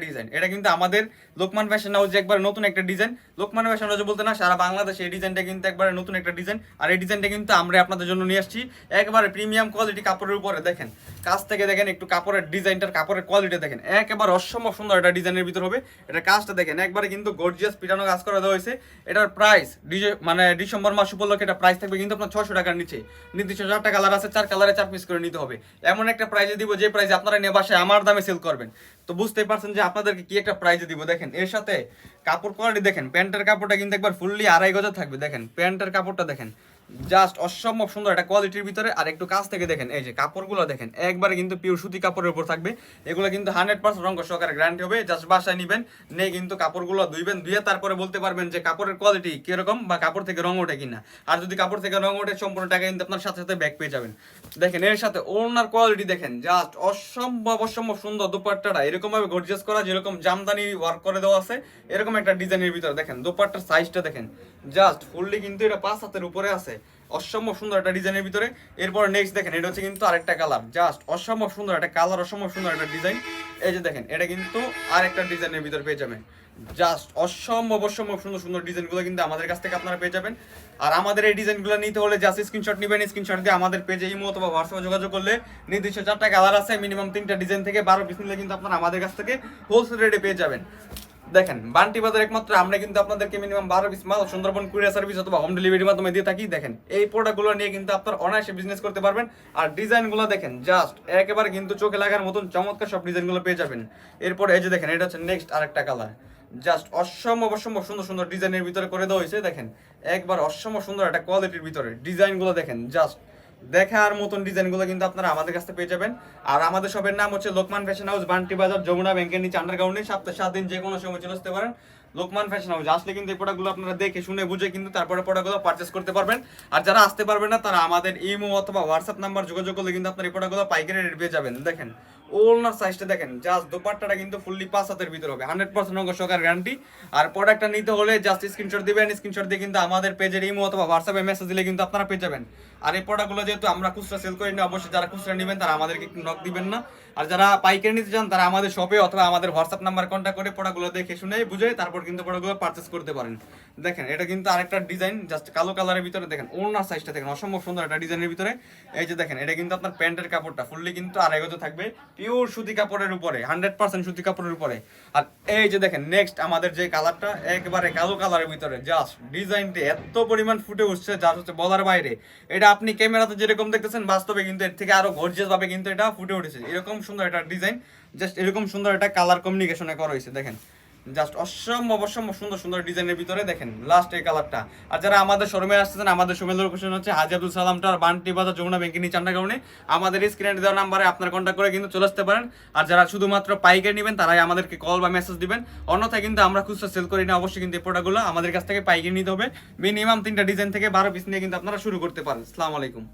Design এটা কিন্তু আমাদের লোকমান ফ্যাশন হাউস একবার নতুন একটা ডিজাইন। লোকমান ফ্যাশন হাউস বলতে না, সারা বাংলাদেশে এই ডিজাইনটা কিন্তু একবারে নতুন একটা ডিজাইন। আর এই ডিজাইনটা কিন্তু আমরা আপনাদের জন্য নিয়ে আসছি একেবারে প্রিমিয়াম কোয়ালিটি কাপড়ের উপরে। দেখেন কাছ থেকে দেখেন একটু কাপড়ের ডিজাইনটার, কাপড়ের কোয়ালিটি দেখেন একেবারে অসম্ভব সুন্দর একটা ডিজাইনের ভিতর হবে। এটা কাজটা দেখেন একবারে কিন্তু গর্জিয়াস পিটানো কাজ করা দেওয়া হয়েছে। এটার প্রাইস মানে ডিসেম্বর মাস উপলক্ষে এটা প্রাইস থাকবে কিন্তু আপনার 600 টাকার নিচে। নির্দিষ্ট 4টা কালার আছে, 4 কালারে 4 পিস করে নিতে হবে। এমন একটা প্রাইসে দিব যে প্রাইসে আপনারা নিয়ে বাসায় আমার দামে সেল করবেন। তো বুঝতেই পারছেন যে আপনাদেরকে কি একটা প্রাইজে দিব। দেখেন এর সাথে কাপড় কোয়ালিটি দেখেন, প্যান্টের কাপড়টা কিন্তু একবার ফুললি 2.5 গজ থাকবে। দেখেন প্যান্টের কাপড়টা দেখেন জাস্ট অসম্ভব সুন্দর একটা কোয়ালিটির ভিতরে। আর একটু কাছ থেকে দেখেন এই যে কাপড়গুলো দেখেন একবারে কিন্তু পিওর সুতি কাপড়ের উপর থাকবে। এগুলো কিন্তু 100% রঙ সহকারে গ্যারান্টি হবে। জাস্ট বাসায় নেবেন, নিয়ে কিন্তু কাপড়গুলো ধুইবেন, ধুয়ে তারপরে বলতে পারবেন যে কাপড়ের কোয়ালিটি কিরকম বা কাপড় থেকে রঙ ওঠে কিনা। আর যদি কাপড় থেকে রঙ ওঠে সম্পূর্ণ টাকা কিন্তু আপনার সাথে সাথে ব্যাক পেয়ে যাবেন। দেখেন এর সাথে ওড়নার কোয়ালিটি দেখেন জাস্ট অসম্ভব সুন্দর। দোপাট্টাটা এরকম ভাবে গর্জিয়াস করা, যেরকম জামদানি ওয়ার্ক করে দেওয়া আছে এরকম একটা ডিজাইনের ভিতরে। দেখেন দোপাট্টার সাইজটা দেখেন জাস্ট ফুললি কিন্তু এটা 5 হাতের উপরে আছে। অসম্ভব সুন্দর একটা ডিজাইনের ভিতরে। এরপর নেক্সট দেখেন এটা হচ্ছে কিন্তু আরেকটা কালার, জাস্ট অসম্ভব সুন্দর একটা কালার, অসম্ভব সুন্দর একটা ডিজাইন। এই যে দেখেন এটা কিন্তু আরেকটা ডিজাইনের ভিতরে পেয়ে যাবেন। জাস্ট অসম্ভব সুন্দর সুন্দর ডিজাইনগুলো কিন্তু আমাদের কাছ থেকে আপনারা পেয়ে যাবেন। আর আমাদের এই ডিজাইনগুলো নিতে হলে জাস্ট স্ক্রিনশট নেবেন, স্ক্রিনশট দিয়ে আমাদের পেজে ইমো অথবা হোয়াটসঅ্যাপে যোগাযোগ করলে নির্দিষ্ট 4টা কালার আছে, মিনিমাম 3টা ডিজাইন থেকে 12 পিস নিলে কিন্তু আপনারা আমাদের কাছ থেকে হোলসেল রেটে পেয়ে যাবেন। দেখেন বান্টি বাজার একমাত্র আমরা কিন্তু আপনাদেরকে মিনিমাম 12 পিস মাল সুন্দরবন কুরিয়ার সার্ভিস অথবা হোম ডেলিভারির মাধ্যমে দিয়ে থাকি। দেখেন এই প্রোডাক্টগুলো নিয়ে কিন্তু আপনার অনায়াসে বিজনেস করতে পারবেন। আর ডিজাইনগুলো দেখেন জাস্ট একেবারে কিন্তু চোখে লাগার মতন চমৎকার সব ডিজাইনগুলো পেয়ে যাবেন। এরপর এই যে দেখেন এটা হচ্ছে নেক্সট আরেকটা কালার, জাস্ট অসম্ভব সুন্দর সুন্দর ডিজাইনের ভিতরে করে দেওয়া হয়েছে। দেখেন একবার অসম্ভব সুন্দর একটা কোয়ালিটির ভিতরে ডিজাইনগুলো দেখেন জাস্ট দেখার মতন ডিজাইনগুলো কিন্তু আপনারা আমাদের কাছে পেয়ে যাবেন। আর আমাদের শপের নাম হচ্ছে লোকমান ফ্যাশন হাউস, বান্টি বাজার, যমুনা ব্যাংকের নিচে আন্ডারগ্রাউন্ডে। সপ্তাহে 7 দিন যে কোনো সময় চলে আসতে পারেন লোকমান ফ্যাশন হাউস। আসলে কিন্তু এই প্রোডাক্টগুলো আপনারা দেখে শুনে বুঝে কিন্তু তারপরে প্রোডাক্টগুলো পারচেস করতে পারবেন। আর যারা আসতে পারবেন না তারা আমাদের ইমো অথবা হোয়াটসঅ্যাপ নাম্বার যোগাযোগ করলে কিন্তু আপনার এই প্রোডাক্টগুলো পাইকারি রেট পেয়ে যাবেন। দেখেন ওলনার সাইজটা দেখেন জাস্ট দোপাট্টাটা কিন্তু ফুললি 5 হাতের ভিতরে হবে, 100% রঙ সহকারে গ্যারান্টি। আর প্রোডাক্টটা নিতে হলে জাস্ট স্ক্রিনশট দিবেন, স্ক্রিনশট দিয়ে কিন্তু আমাদের পেজের ইমো অথবা হোয়াটসঅ্যাপে মেসেজ দিলে কিন্তু আপনারা পেয়ে যাবেন। আর এই প্রোডাক্টগুলো যেহেতু আমরা খুচরা সেল করি না, অবশ্যই যারা খুচরা নেবেন তারা আমাদেরকে একটু নক দিবেন না। আর যারা পাইকারি নিতে চান তারা আমাদের শপে অথবা আমাদের হোয়াটসঅ্যাপ নাম্বার কন্ট্যাক্ট করে প্রোডাক্টগুলো দেখে শুনে বুঝে তারপর কিন্তু প্রোডাক্টগুলো পারচেস করতে পারেন। দেখেন এটা কিন্তু আরেকটা ডিজাইন জাস্ট কালো কালারের ভিতরে। দেখেন ওড়নার সাইজটা দেখেন অসম্ভব সুন্দর একটা ডিজাইনের ভিতরে। এই যে দেখেন এটা কিন্তু আপনার প্যান্টের কাপড়টা ফুললি কিন্তু 2.5 গজ থাকবে, পিওর সুতি কাপড়ের উপরে, 100% সুতি কাপড়ের উপরে। আর এই যে দেখেন নেক্সট আমাদের যে কালারটা একেবারে কালো কালারের ভিতরে, জাস্ট ডিজাইনটা এত পরিমাণ ফুটে উঠছে যা হচ্ছে বলার বাইরে। এটা আপনি ক্যামেরাতে যেরকম দেখতেছেন বাস্তবে কিন্তু এর থেকে আরো গর্জিয়াস ভাবে কিন্তু এটা ফুটে উঠেছে। এরকম সুন্দর একটা ডিজাইন, জাস্ট এরকম সুন্দর একটা কালার কম্বিনেশনে করা হয়েছে। দেখেন জাস্ট অসম্ভব সুন্দর সুন্দর ডিজাইনের ভিতরে। দেখেন লাস্ট এই কালারটা। আর যারা আমাদের শোরুমে আসতেছেন, আমাদের শোরুমের লোকেশন হচ্ছে হাজী আব্দুল সালাম টাওয়ার, বান্টি বাজার, যমুনা ব্যাংকের নিচে আন্ডারগ্রাউন্ডে। আমাদের স্ক্রিনে দেওয়া নাম্বারে আপনার কন্ট্যাক্ট করে কিন্তু চলে আসতে পারেন। আর যারা শুধুমাত্র পাইকারি নেবেন তারাই আমাদেরকে কল বা মেসেজ দিবেন, অন্যথায় কিন্তু আমরা খুচরা সেল করি না। অবশ্যই কিন্তু এই প্রোডাক্টগুলো আমাদের কাছ থেকে পাইকারি নিতে হবে। মিনিমাম 3টা ডিজাইন থেকে 12 পিস নিয়ে কিন্তু আপনারা শুরু করতে পারেন। আসসালামু আলাইকুম।